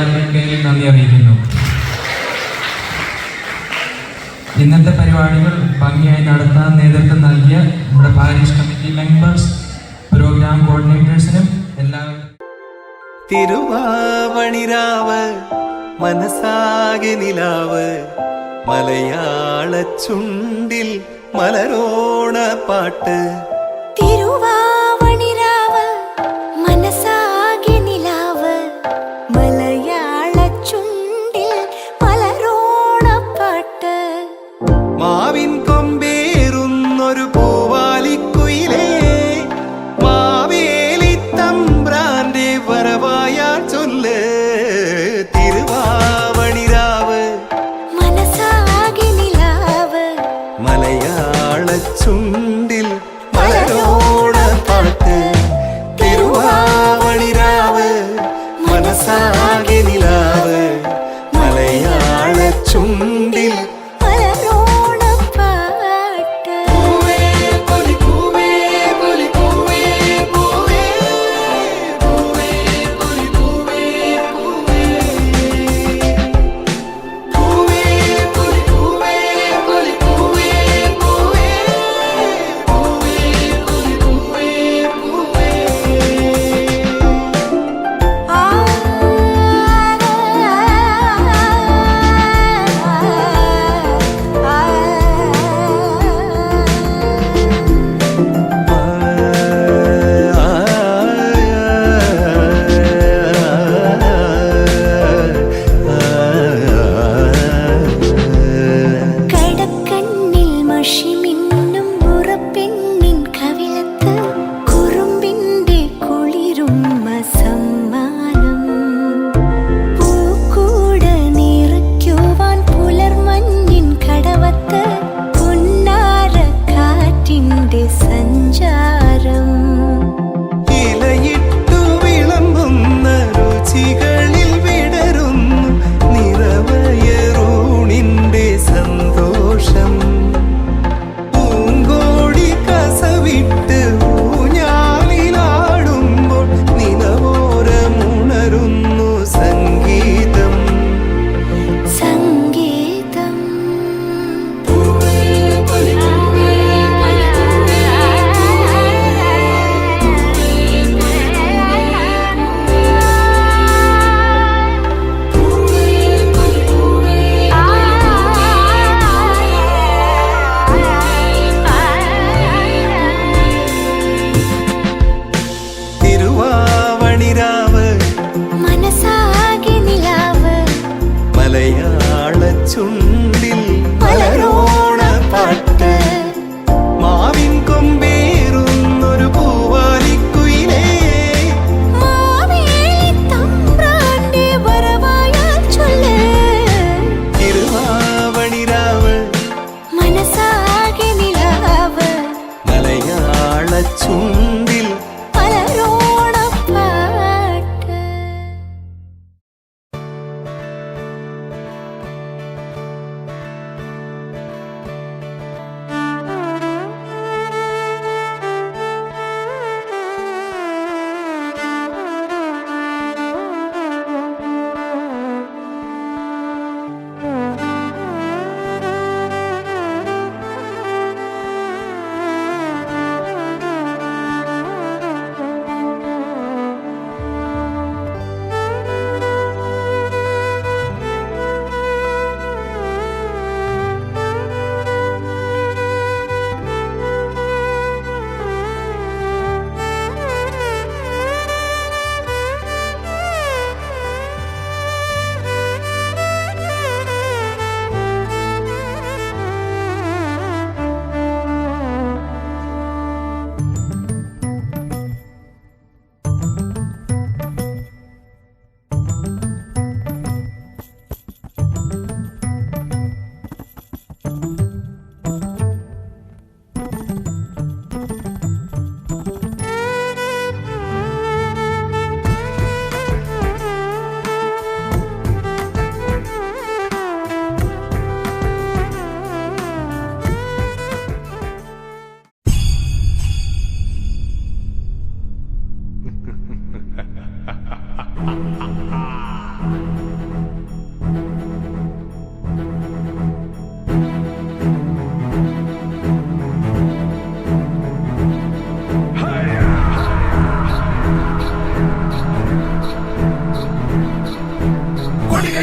കലാകാരർക്ക് നന്ദി അറിയിക്കുന്നു. ഇന്നത്തെ പരിപാടികൾ ഭംഗിയായി നടത്താൻ നേതൃത്വം നൽകിയ നമ്മുടെ പാരിഷ് കമ്മിറ്റി മെമ്പേഴ്സ്, പ്രോഗ്രാം കോർഡിനേറ്റേഴ്സിനും എല്ലാവരും. തിരുവാവണിരാവ് മനസാകെ നിലാവ്, മലയാള ചുണ്ടിൽ മലരോണ പാട്ട്. തിരുവാവണിരാവ് മനസാകെ നിലാവ്, മലയാള ചുണ്ടിൽ മലരോണ പാട്ട്. മാവിൻ കൊമ്പേറുന്നൊരു പൂവാലിക്കുയിലേ, മാവേലി തമ്പ്രാന്റെ വരവായാ ചൊല്ല്. തിരുവാവണിരാവ് മനസാകെ നിലാവ്, മലയാള ചുണ്ടിൽ മലരോണ പാട്ട്. തിരുവാവണിരാവ് മനസാകെ നിലാവ്, മലയാള ചുണ്ടിൽ മലരോണ പാട്ട്. പൂവേ പൊലി പൂവേ പൊലി പൂവേ പൂവേ പൂവേ പൊലി പൂവേ പൂവേ പൂവേ പൊലി പൂവേ പൊലി പൂവേ പൂവേ പൂവേ പൊലി പൂവേ പൂവേ. ആ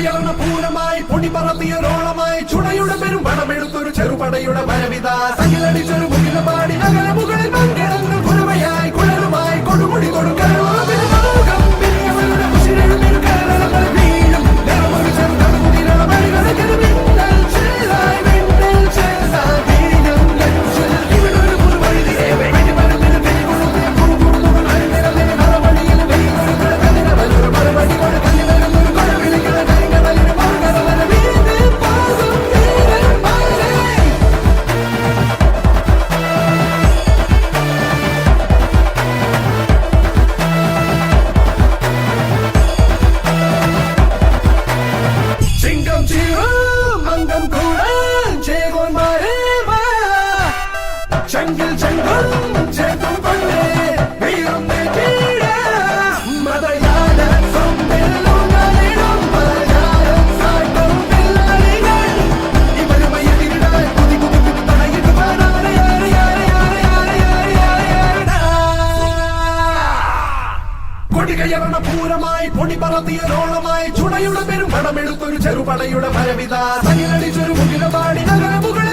കൊടികയറണ പൂരമായി പൊടി പറത്തിയൊരോളമായി ചുടയുടെ പെരും പണമെടുത്തൊരു ചെറുപടയുടെ വരവിത സകിലടിച്ചൊരു മുകില പാടി നഗര മുകളിൽ മങ്കിടങ്ങൾ കുരമയായി കുഴലുമായി കൊടുമുടി കൊടുക്കലും ചെങ്കിൽ ചെങ്കും ചേർത്തും കൊണ്ടേ വീറും നെറ്റിയിട മതയാന സൊമ്പിലുങ്ങളിടും പലചാരം സാട്ടും പിള്ളാരികൾ ഇവരുമയെതിരിടാൻ കുതി കുതി കുതി തടയിട്ട് കൊടികയറണ പൂരമായി പൊടി പറത്തിയൊരോളമായി ചുടയുടെ പെരും പണമെടുത്തൊരു ചെറുപടയുടെ ഭരവിത സനിലടിച്ചൊരു മുകില പാടി നഗര മുകളിൽ